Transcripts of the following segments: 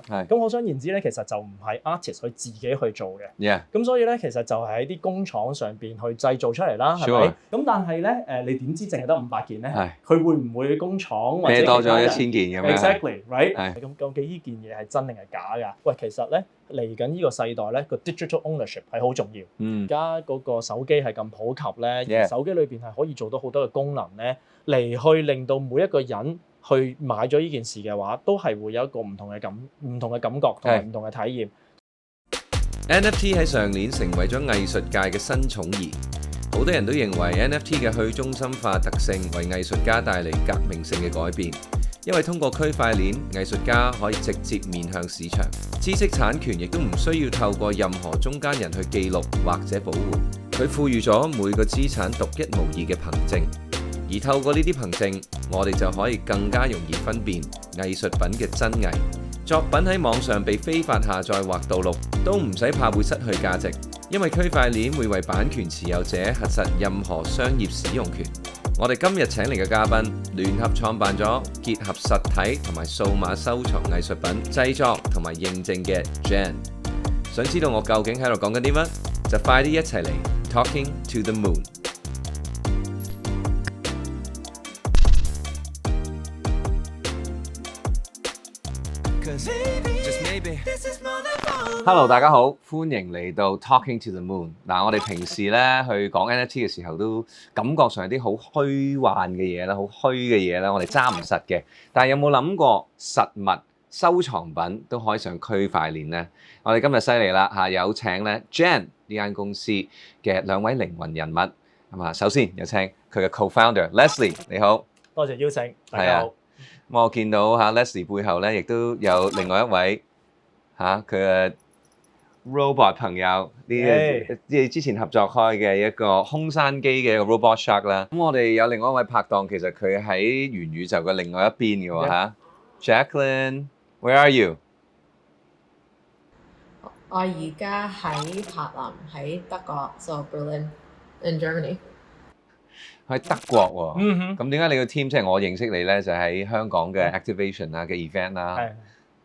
咁可想而知咧，其實就唔係 artist 佢自己去做嘅。Yeah，咁所以咧，其實就係喺啲工廠上邊去製造出嚟啦，係咪？咁但係咧，你點知淨係得500件咧？佢會唔會工廠或者多咗1000件咁樣 ？Exactly，right？咁究竟呢件嘢係真定係假㗎？喂，其實咧嚟緊呢個世代咧，個 digital ownership 係好重要。而家嗰個手機係咁普及咧，手機裏邊係可以做到好多嘅功能咧，嚟去令到每一個人去買咗呢件事嘅話，都係會有一個唔同嘅感覺同埋唔同嘅體驗。NFT 喺上年成為咗藝術界嘅新寵兒，好多人都認為 NFT 嘅去中心化特性為藝術家帶嚟革命性嘅改變，因為通過區塊鏈，藝術家可以直接面向市場，知識產權亦都唔需要透過任何中間人去記錄或者保護，佢賦予咗每個資產獨一無二嘅憑證。而透過呢啲憑證，我哋就可以更加容易分辨藝術品嘅真偽。作品喺網上被非法下載或盜錄，都唔使怕會失去價值，因為區塊鏈會為版權持有者核實任何商業使用權。我哋今日請嚟嘅嘉賓，聯合創辦咗結合實體同埋數碼收藏藝術品製作同埋認證嘅 Jen。想知道我究竟喺度講緊啲乜？就快啲一齊嚟 Talking to the Moon。Hello， 大家好，歡迎嚟到 Talking to the Moon。我哋平時咧去講 NFT 嘅時候，都感覺上有啲好虛幻嘅嘢啦，好虛嘅嘢啦，我哋揸唔實嘅。但係有冇諗過實物收藏品都可以上區塊鏈呢？我哋今日犀利啦嚇，有請咧 Jen 呢間公司嘅兩位靈魂人物。咁啊，首先有請佢嘅 co-founder Leslie， 你好，多謝邀請，大家好。我見到嚇 Leslie 背後咧，亦都有另外一位嚇佢嘅 robot 朋友，呢之前合作開嘅一個空山機嘅一個 robot shark 啦。咁我哋有另外一位拍檔，其實佢喺元宇宙嘅另外一邊嘅喎嚇。Jacqueline，where are you？ 我而家喺柏林，喺德國 ，so Berlin in Germany。喺德國喎，咁點解你個 team 即係我認識你咧，就喺香港嘅 activation 啦嘅 event 啦，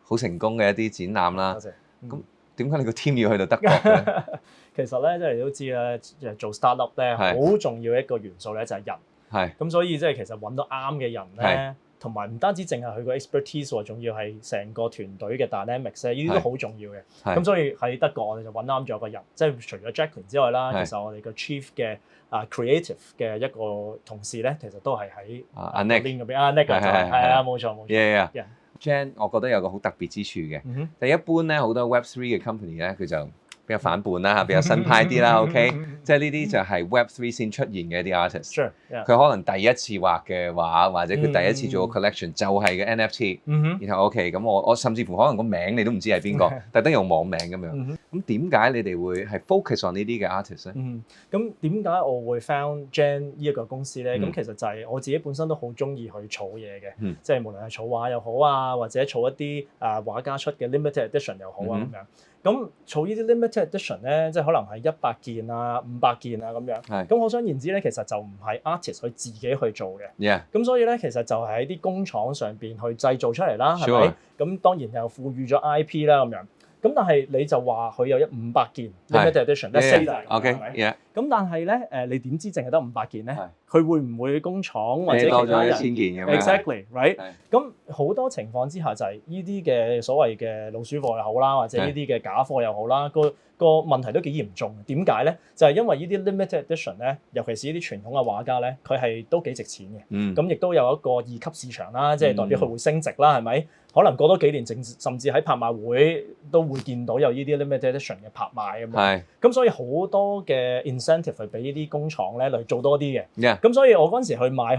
好成功嘅一啲展覽啦。多謝。咁點解你個 team 要去到德國咧？其實咧，即係你都知咧，做 startup 咧，好重要一個元素咧就係人。係。咁所以即係其實揾到啱嘅人咧，同埋唔單止淨係佢個 expertise 喎，仲要係成個團隊嘅 dynamics 咧，呢啲都好重要嘅。咁所以喺德國我哋就揾啱咗個人，即係除咗 Jacqueline 之外啦，其實我哋個 chief 嘅creative 嘅一個同事咧，其實都係喺Nick 嗰邊。Nick 係啊，冇錯。Jen， 我覺得有個好特別之處嘅。但一般咧，好多 Web3 嘅 company 咧，佢就比較反叛啦，比較新派啲啦。OK，即係呢啲就係 Web3 先出現嘅一啲 artist。佢可能第一次畫嘅畫，或者佢第一次做個 collection 就係嘅 NFT。然後 OK，咁我甚至乎可能個名你都唔知係邊個，特登用網名咁樣。咁點解你哋會係 focus on 呢啲嘅 artist 咧？咁點解我會 found Jen 呢一個公司咧？咁其實就係我自己本身都好中意去儲嘢嘅，即係無論係儲畫又好啊，或者儲一啲畫家出嘅 limited edition 又好啊咁樣。咁儲呢啲 limited edition咧，即係可能係100件啊、500件啊咁樣。咁可想而知咧，其實就唔係 artist 佢自己去做嘅。咁所以咧，其實就係喺啲工廠上邊去製造出嚟啦，係咪？咁當然又賦予咗 IP 啦咁樣。咁但係你就話佢有500件 limited edition，let's say that，係咪？咁但係咧，你點知淨係得500件咧？佢會唔會工廠或者其他人？多咗1000件咁樣。Exactly，right？咁好多情況之下就係呢啲嘅所謂嘅老鼠貨又好啦，或者呢啲嘅假貨又好啦，個問題都幾嚴重。點解咧？就係因為呢啲 limited edition 咧，尤其是呢啲傳統嘅畫家咧，佢係都幾值錢嘅。咁亦都有一個二級市場啦，即係代表佢會升值啦，係咪？可能過多幾年，甚至喺拍賣會都會見到有呢啲 limited edition 嘅拍賣咁樣。咁所以好多嘅 incentive 係俾呢啲工廠咧嚟做多啲嘅。咁所以我嗰陣時去買，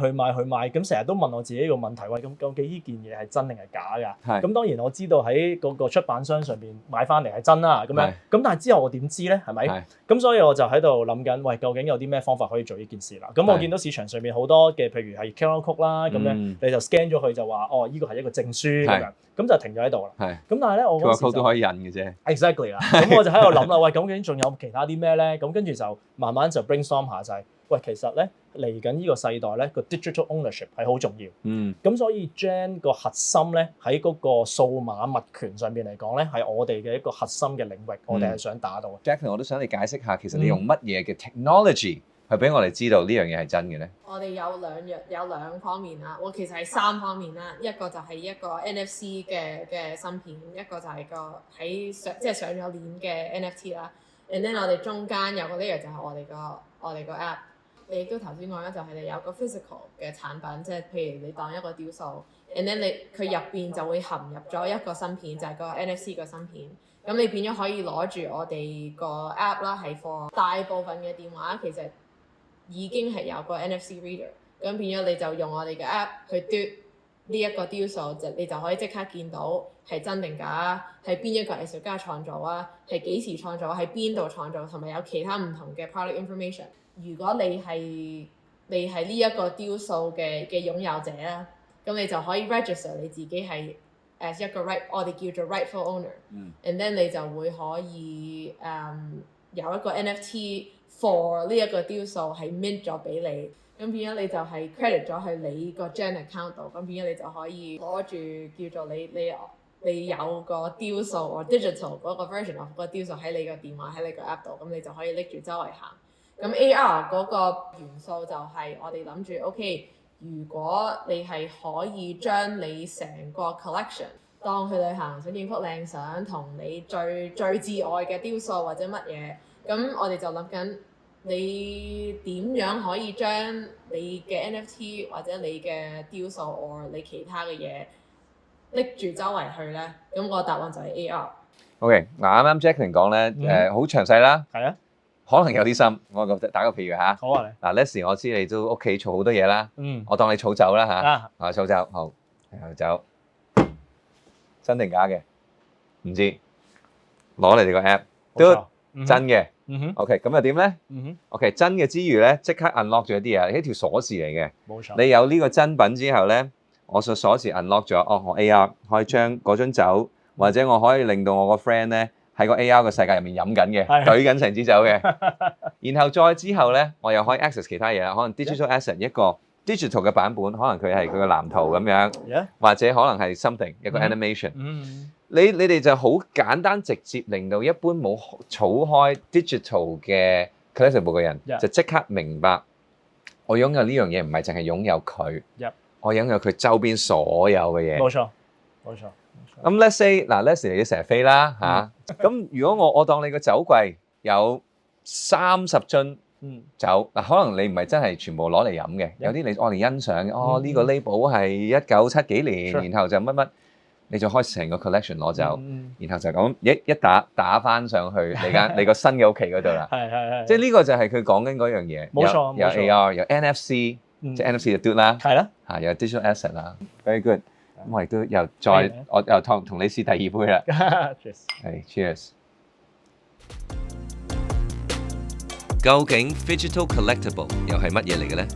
咁成日都問我自己一個問題：喂，咁究竟呢件嘢係真定係假㗎？咁當然我知道喺嗰個出版商上邊買翻嚟係真啦，咁樣。咁但係之後我點知咧？係咪？咁所以我就喺度諗緊，喂，究竟有啲咩方法可以做呢件事啦？咁我見到市場上面好多嘅，譬如係 QR code 啦，咁樣你就 scan 咗佢就話，哦，呢個係一個證書。咁就停咗喺度啦。咁但係咧，我嗰時都可以印嘅啫。Exactly 啦。咁我就喺度諗啦，喂，究竟仲有其他啲咩咧？咁跟住就慢慢就 brainstorm 下就係，喂，其實咧嚟緊呢個世代咧，個 digital ownership 係好重要。嗯，咁所以 Gen 個核心咧喺嗰個數碼物權上邊嚟講咧，係我哋嘅一個核心嘅領域，我哋係想打到嘅。Jacqueline 我都想你解釋下，其實你用乜嘢嘅 technology 去俾我哋知道呢樣嘢係真嘅咧？我哋有兩方面啦，我其實係3方面啦，一個就係一個 NFC 嘅芯片，一個就係個喺上咗鏈嘅 NFT 啦。And then 我哋中間有個 layer 就係我哋個 app。你亦都頭先講啦，就係你有個 physical 嘅產品，即係譬如你當一個雕塑 ，and then 佢入邊就會含入咗一個芯片，就係個 NFC 個芯片。咁你變咗可以攞住我哋個 app 啦，係 for 大部分嘅電話其實已經係有個 NFC reader。咁變咗你就用我哋嘅 app 去嘟呢一個雕塑，你就可以即刻見到係真定假，係邊一個藝術家創造啊，係幾時創造，喺邊度創造，同埋有其他唔同嘅 product information。如果你係呢一個雕塑嘅擁有者啦，咁你就可以 register 你自己係 as 一個我哋叫做 rightful owner。and then 你就會可以有一個 NFT for 呢一個雕塑係 mint 咗俾你，咁變咗你就係 credit 咗去你個 Gen account 度，咁變咗你就可以攞住叫做你有個雕塑或 digital 嗰個 version of 個雕塑喺你個電話喺你個 app 度，咁你就可以拎住周圍行。咁 AR 嗰個元素就係我哋諗住 OK， 如果你係可以將你成個 collection 當去旅行想影幅靚相，同你最至愛嘅雕塑或者乜嘢，咁我哋就諗緊你點樣可以將你嘅 NFT 或者你嘅雕塑或你其他嘅嘢拎住周圍去咧？咁個答案就係 AR。OK， 嗱啱啱 Jacqueline 講咧，好詳細啦。係啊。可能有啲深，我覺得打個譬如嚇。好啊，你嗱 Leslie 我知你都屋企儲好多嘢啦。我當你儲酒啦嚇。儲酒好，酒真定假嘅？唔知，攞你哋個 app 都真嘅。OK， 咁又點咧？OK， 真嘅之餘咧，即刻 unlock 咗啲嘢，係條鎖匙嚟嘅。冇錯。你有呢個真品之後咧，我個鎖匙 unlock 咗，我 AR 可以將嗰樽酒，或者我可以令到我個 friend 咧。喺個 AR 嘅世界入面飲緊嘅，懟緊成支酒嘅，然後再之後咧，我又可以 access 其他嘢啦，可能 digital asset 一個 digital 嘅版本，可能佢係佢嘅藍圖咁樣，或者可能係 something 一個 animation。你哋就好簡單直接，令到一般冇儲開 digital 嘅 collectible 嘅人，就即刻明白我擁有呢樣嘢唔係淨係擁有佢，我擁有佢周邊所有嘅嘢。冇錯。咁 let's say 嗱 Leslie 你成日飛啦嚇，咁如果我當你個酒櫃有30樽酒，嗱可能你唔係真係全部攞嚟飲嘅，有啲你攞嚟欣賞嘅，呢個 label 係1970幾年，然後就乜乜，你就開成個 collection 攞走，然後就咁一打翻上去你個新嘅屋企嗰度啦。係，即係呢個就係佢講緊嗰樣嘢。冇錯，有 AR 有 NFC，即係 NFC 就 do 啦，係啦，嚇有 digital asset 啦 ，very good。咁我亦都又同你試第二杯啦。係 ，cheers。究竟 Digital Collectible 又係乜嘢嚟嘅呢？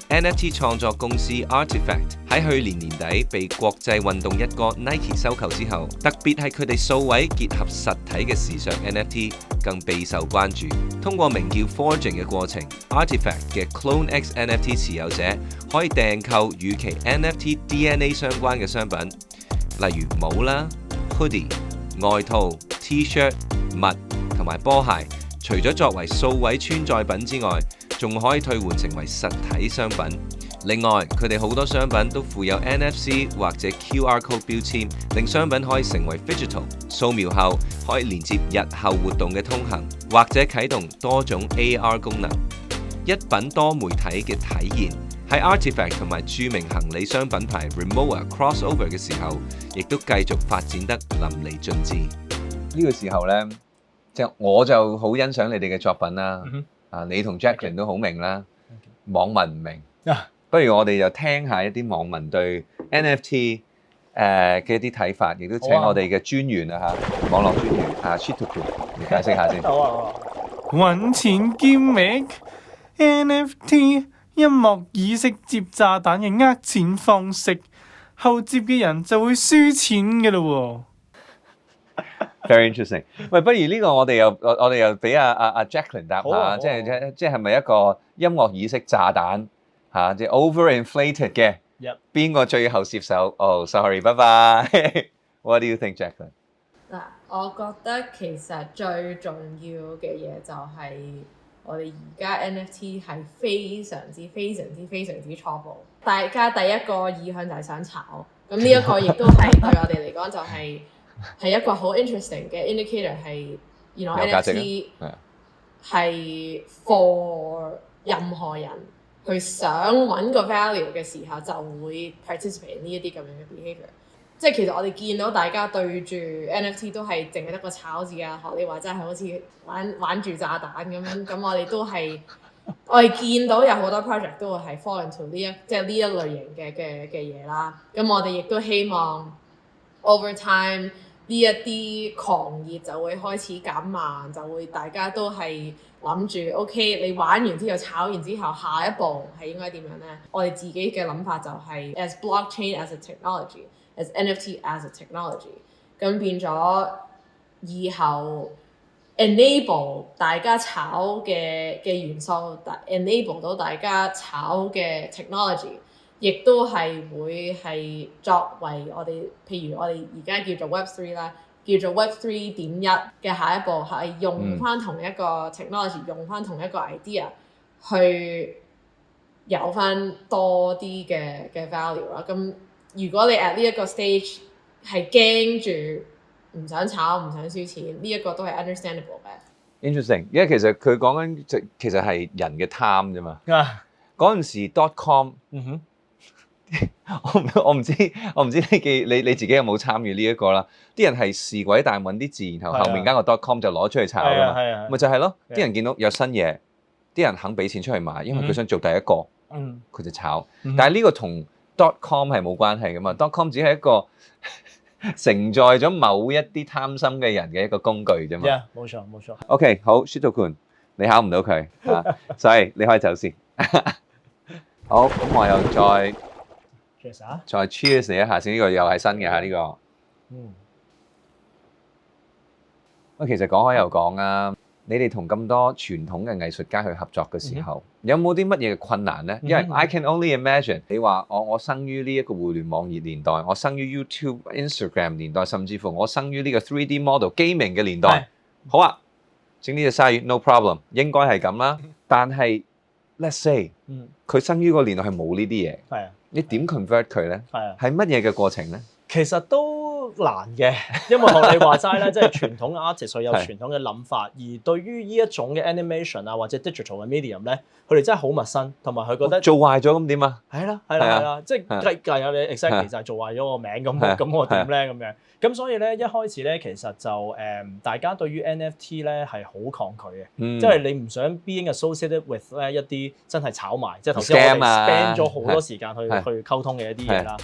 NFT 創作公司 Artifact 喺去年年底被國際運動一哥 Nike 收購之後，特別係佢哋數位結合實體嘅時尚 NFT 更備受關注。通過名叫 Forging 嘅過程 ，Artifact 嘅 Clone X NFT 持有者可以訂購與其 NFT DNA 相關嘅商品，例如帽啦、hoodie、外套、T-shirt、襪同埋波鞋。除咗作為數位穿載品之外，仲可以退換成為實體商品。另外，佢哋好多商品都附有 NFC 或者 QR code 標籤，令商品可以成為 digital， 掃描後可以連接日後活動嘅通行，或者啟動多種 AR 功能。一品多媒體嘅體現喺 Artifact 同埋著名行李箱品牌 Rimowa crossover 嘅時候，亦都繼續發展得淋漓盡致。呢個時候呢，我就好欣賞你哋嘅作品啦。你同 Jacqueline 都好明啦，網民唔明。不如我哋就聽下一啲網民對 NFT 嘅一啲睇法，亦都請我哋嘅專員網絡專員Chituku 嚟解釋下先。好啊。揾錢 gimmick NFT 音樂意識接炸彈嘅呃錢方式，後接嘅人就會輸錢嘅咯喎。Very interesting。喂，不如呢個我哋又俾阿 Jacqueline 答下，即係咪一個音樂意識炸彈嚇，即係 overinflated 嘅？邊個最後接手？哦，sorry，拜拜。What do you think, Jacqueline？ 嗱，我覺得其實最重要嘅嘢就係我哋而家 NFT 係非常之初步，大家第一個意向就係想炒，咁呢一個亦都係對我哋嚟講就係一個好 interesting 嘅 indicator 係NFT 係 for 任何人去想揾個 value 嘅時候就會 participate 呢一啲咁樣嘅 behavior。即係其實我哋見到大家對住 NFT 都係淨係得個炒字啊，學你話齋係好似玩住炸彈咁樣，咁我哋都係我哋見到有好多 project 都會係 fall into 呢一類型嘅嘢啦。咁我哋亦都希望 over time 呢一啲狂熱就會開始減慢，就會大家都係諗住 OK， 你玩完之後炒完之後，下一步係應該點樣咧？我哋自己嘅諗法就係 as blockchain as a technology。as NFT as a technology， 咁變咗以後 enable 大家炒嘅元素 ，enable 到大家炒嘅 technology， 亦都係會係作為我哋，譬如我哋而家叫做 Web3 啦，叫做 Web3.1 嘅下一步係用翻同一個 technology， 用翻同一個 idea 去有翻多啲嘅 value 啦，咁。如果你 at 呢一個 stage 係驚住唔想炒唔想輸錢，呢一個都係 understandable 嘅。Interesting， 因為其實佢講緊其實係人嘅貪啫嘛。嗰陣時 .com， 我唔知你自己有冇參與呢一個啦？啲人係視鬼大揾啲字，然後後面加個 .com 就攞出去炒㗎嘛。咪就係咯，啲人見到有新嘢，啲人肯俾錢出去買，因為佢想做第一個，佢就炒。但係呢個同.com 係冇關係噶嘛 .com 只係一個承載咗某一啲貪心嘅人嘅一個工具啫嘛。冇錯。OK， 好 Shito Kun， 你考唔到佢嚇，所以你可以走先。好，咁我又再 cheers 你一下先，呢個又係新嘅嚇呢個。喂，其實講開又講啊。你哋同咁多傳統嘅藝術家去合作嘅時候，有冇啲乜嘢嘅困難咧？因為 I can only imagine， 你話我生於呢一個互聯網熱年代，我生於 YouTube、Instagram 年代，甚至乎我生於呢個 3D model gaming 嘅年代。好啊，整呢隻鯊魚 no problem， 應該係咁啦。但係 let's say， 佢生於個年代係冇呢啲嘢，你點 convert 佢咧？係乜嘢嘅過程咧？其實都難嘅，因為學你話齋咧，即係傳統嘅 artist 佢有傳統嘅諗法，而對於呢一種嘅 animation 啊或者 digital 嘅 medium 咧，佢哋真係好陌生，同埋佢覺得做壞咗咁點啊？係啦，即係計有你 exactly 就係做壞咗個名咁我點咧咁樣？咁所以咧一開始咧其實就大家對於 NFT 咧係好抗拒嘅，即係你唔想 being associated with 咧一啲真係炒賣，即係頭先我哋 spend 咗好多時間去溝通嘅一啲嘢啦。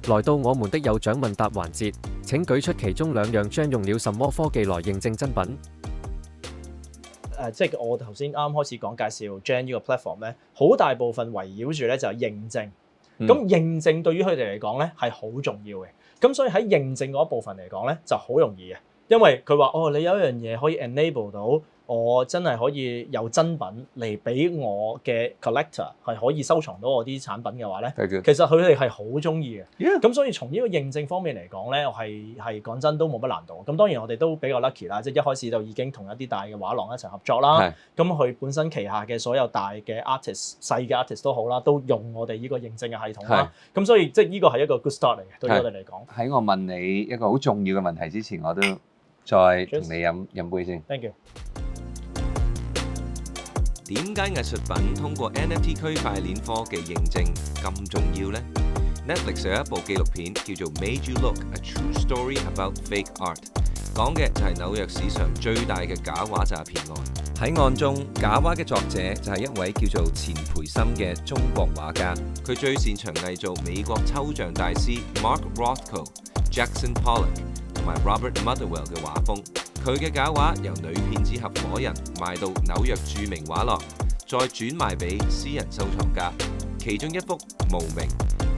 來到我們的有獎問答環節，請舉出其中2樣將用了什麼科技來認證真品？即係我頭先啱開始講介紹 Gen 呢個 platform 咧，好大部分圍繞住咧就係認證。咁認證對於佢哋嚟講咧係好重要嘅。咁所以喺認證嗰一部分嚟講咧就好容易嘅，因為佢話你有一樣嘢可以 enable 到我真係可以有真品嚟俾我嘅 collector 係可以收藏到我啲產品嘅話咧，其實佢哋係好中意嘅。咁所以從呢個認證方面嚟講咧，我係講真都冇乜難度。咁當然我哋都比較 lucky 啦，即係一開始就已經同一啲大嘅畫廊一齊合作啦。咁佢本身旗下嘅所有大嘅 artist、細嘅 artist 都好啦，都用我哋呢個認證嘅系統啦。咁所以即係呢個係一個 good start 嚟嘅，對於我哋嚟講。喺我問你一個好重要嘅問題之前，我都再同你飲杯先。Thank you。點解藝術品通過 NFT 區塊鏈科技認證咁重要呢？ Netflix 有一部紀錄片叫做《Made You Look: A True Story About Fake Art》，講嘅就係紐約史上最大嘅假畫詐騙案。喺案中，假畫嘅作者就係一位叫做錢培森嘅中國畫家，佢最擅長偽造美國抽象大師 Mark Rothko、Jackson Pollock 同埋 Robert Motherwell 嘅畫風。佢嘅假畫由女騙子合夥人賣到紐約著名畫廊，再轉賣俾私人收藏家。其中一幅無名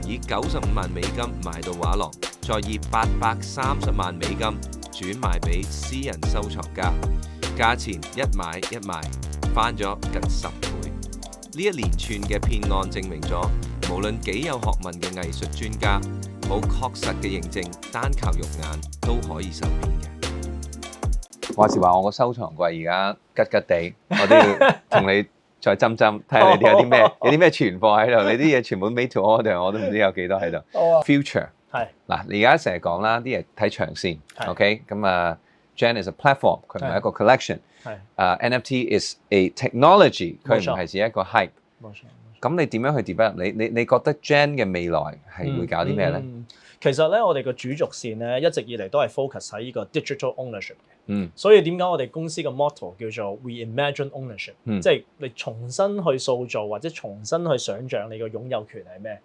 以95萬美金賣到畫廊，再以830萬美金轉賣俾私人收藏家，價錢一買一賣，翻咗近10倍。呢一連串嘅騙案證明咗，無論幾有學問嘅藝術專家，冇確實嘅認證，單靠肉眼都可以受騙嘅。話時話我個收藏櫃而家吉吉地，我都要同你再斟斟，睇下你哋有啲咩存貨喺度。你啲嘢全部 made to order， 我都唔知有幾多喺度。Future 係嗱，你而家成日講啦，啲嘢睇長線係，OK？咁啊，Gen is a platform， 佢唔係一個 collection。係NFT is a technology， 佢冇錯唔係只一個 hype。冇錯。咁你點樣去 develop？你覺得 Gen 嘅未來係會搞啲咩咧？其實咧，我哋個主軸線咧一直以嚟都係 focus 喺呢個 digital ownership 嘅。所以點解我哋公司嘅 motto 叫做 Reimagine Ownership，即係你重新去塑造或者重新去想像你個擁有權係咩？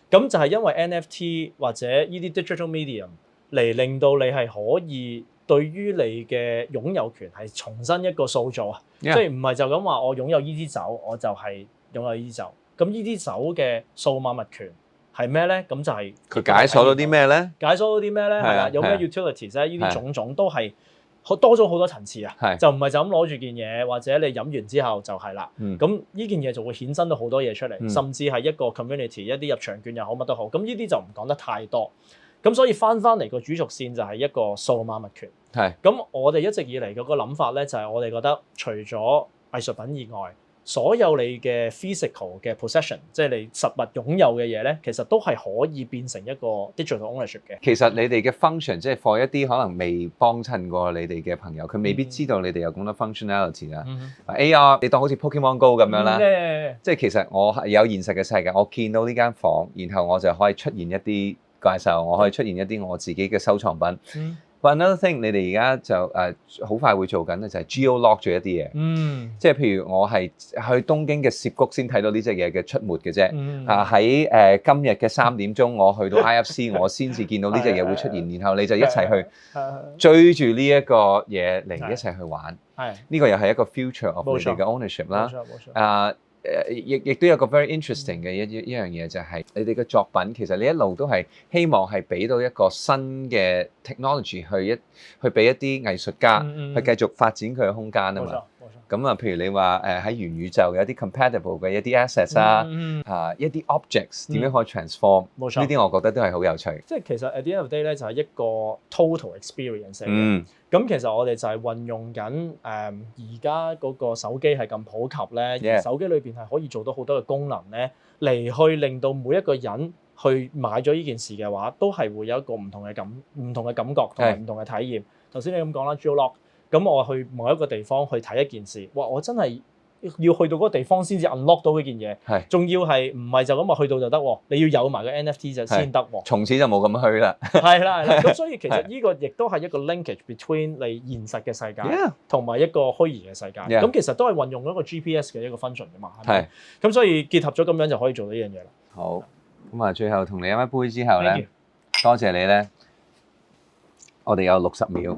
咁就係因為 NFT 或者呢啲 digital medium 嚟令到你係可以對於你嘅擁有權係重新一個塑造啊！即係唔係就咁話我擁有呢支酒，我就係擁有呢支酒。咁呢啲酒嘅數碼物權係咩咧？咁就係佢解鎖到啲咩咧？解鎖到啲咩咧？係啦，有咩 utilities 咧？呢啲種種都係多咗好多層次啊！就唔係就咁攞住件嘢，或者你飲完之後就係啦。咁呢件嘢就會衍生到好多嘢出嚟，甚至係一個 community， 一啲入場券又好，乜都好。咁呢啲就唔講得太多。咁所以翻嚟個主軸線就係一個數碼物權。咁我哋一直以嚟嗰個諗法咧，就係我哋覺得除咗藝術品以外，所有你嘅 physical 嘅 possession， 即係你實物擁有嘅嘢咧，其實都係可以變成一個 digital ownership 嘅。其實你哋嘅 function 即係 for 一啲可能未幫襯過你哋嘅朋友，佢未必知道你哋有咁多 functionality 啦。AR 你當好似 Pokemon Go 咁樣啦，即係其實我係有現實嘅世界，我見到呢間房，然後我就可以出現一啲怪獸，我可以出現一啲我自己嘅收藏品。But another thing， 你哋而家就好快會做緊咧，就係 geo-lock 咗一啲嘢。即係譬如我係去東京嘅涉谷先睇到呢隻嘢嘅出沒嘅啫。喺今日嘅3點鐘，我去到 IFC， 我先至見到呢隻嘢會出現，然後你就一齊去追住呢一個嘢嚟一齊去玩。呢個又係一個 future of 你哋嘅 ownership 啦。冇錯。亦都有個 very interesting 嘅一樣嘢，就係你哋嘅作品其實你一路都係希望係俾到一個新嘅 technology 去俾一啲藝術家去繼續發展佢嘅空間啊嘛。咁啊，譬如你話喺元宇宙有啲 compatible 嘅一啲 assets 啊，一啲 objects 點樣可以 transform？ 呢啲我覺得都係好有趣。即係其實 at the end of the day 咧，就係一個 total experience 嚟嘅。咁其實我哋就係運用緊而家嗰個手機係咁普及咧，而手機裏邊係可以做到好多嘅功能咧，嚟去令到每一個人去買咗呢件事嘅話，都係會有一個唔同嘅感覺同埋唔同嘅體驗。頭先你咁講啦 geo-lock， 咁我去某一個地方去睇一件事，哇！我真係要去到嗰個地方先至 unlock 到嗰件嘢，仲要係唔係就咁話去到就得喎？你要有埋個 NFT 就先得喎。從此就冇咁虛啦。係啦，咁所以其實呢個亦都係一個 linkage between 你現實嘅世界同埋一個虛擬嘅世界。咁其實都係運用一個 GPS 嘅一個 function 㗎嘛。係。咁所以結合咗咁樣就可以做到呢樣嘢啦。好，咁啊，最後同你飲一杯之後咧，多謝你咧。我哋有60秒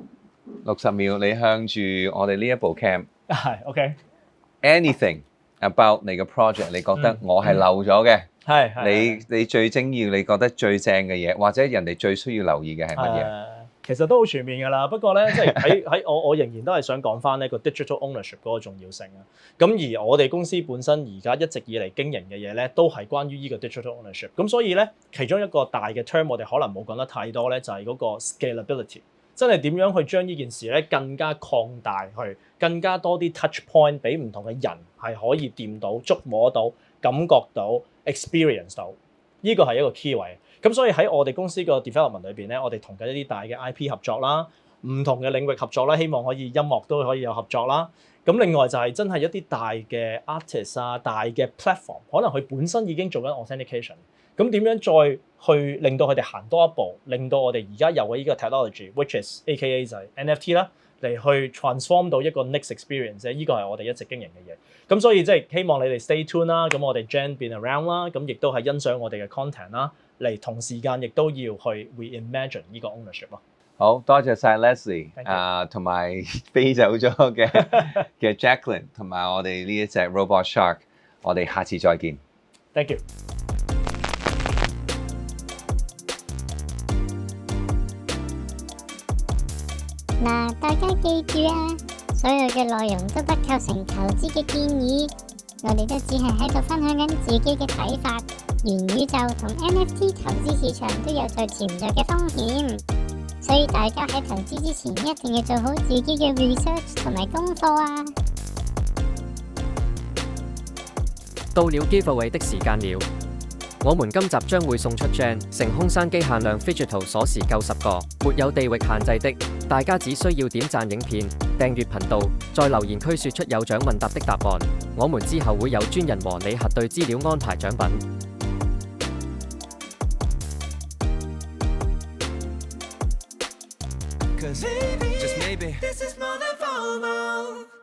，60秒，你向住我哋呢一部 cam。係 OK。Anything about 你嘅 project， 你覺得我係漏咗嘅？你最精要，你覺得最正嘅嘢，或者人哋最需要留意嘅係乜嘢？其實都好全面㗎啦。不過咧，即係喺我仍然都係想講翻呢個 digital ownership 嗰個重要性啊。咁而我哋公司本身而家一直以嚟經營嘅嘢咧，都係關於呢個 digital ownership。咁所以咧，其中一個大嘅 term 我哋可能冇講得太多咧，就係嗰個 scalability。真係點樣去將呢件事咧更加擴大去，更加多啲 touch point 俾唔同嘅人係可以掂到、觸摸到、感覺到、experience 到，呢個係一個 key 位。咁所以喺我哋公司個 development 裏邊咧，我哋同緊一啲大嘅 IP 合作啦，唔同嘅領域合作啦，希望可以音樂都可以有合作啦。咁另外就係真係一啲大嘅 artist 啊、大嘅 platform， 可能佢本身已經做緊 authentication。咁點樣再去令到佢哋行多一步，令到我哋而家有嘅呢個 technology，which is AKA 就係 NFT 啦，嚟去 transform 到一個 next experience， 呢個係我哋一直經營嘅嘢。咁所以即係希望你哋 stay tuned 啦，咁我哋 Gen been around 啦，咁亦都係欣賞我哋嘅 content 啦，嚟同時間亦都要去 reimagine 呢個 ownership 咯。好多謝晒 Leslie 同埋飛走咗嘅 Jacqueline 同埋我哋呢一隻 Robot Shark， 我哋下次再見。Thank you。嗱，大家記住啊，所有嘅內容都不構成投資嘅建議，我哋都只係喺度分享緊自己嘅睇法。元宇宙同 NFT 投資市場都有最潛在嘅風險，所以大家喺投資之前一定要做好自己嘅 research 同埋功課啊！到了 giveaway 的時間了，我們今集將會送出 Gen 成空山機限量 Digital 鎖匙90個，沒有地域限制的，大家只需要點讚影片、訂閱頻道，在留言區說出有獎問答的答案，我們之後會有專人和你核對資料安排獎品。'Cause maybe, just maybe, this is more than FOMO.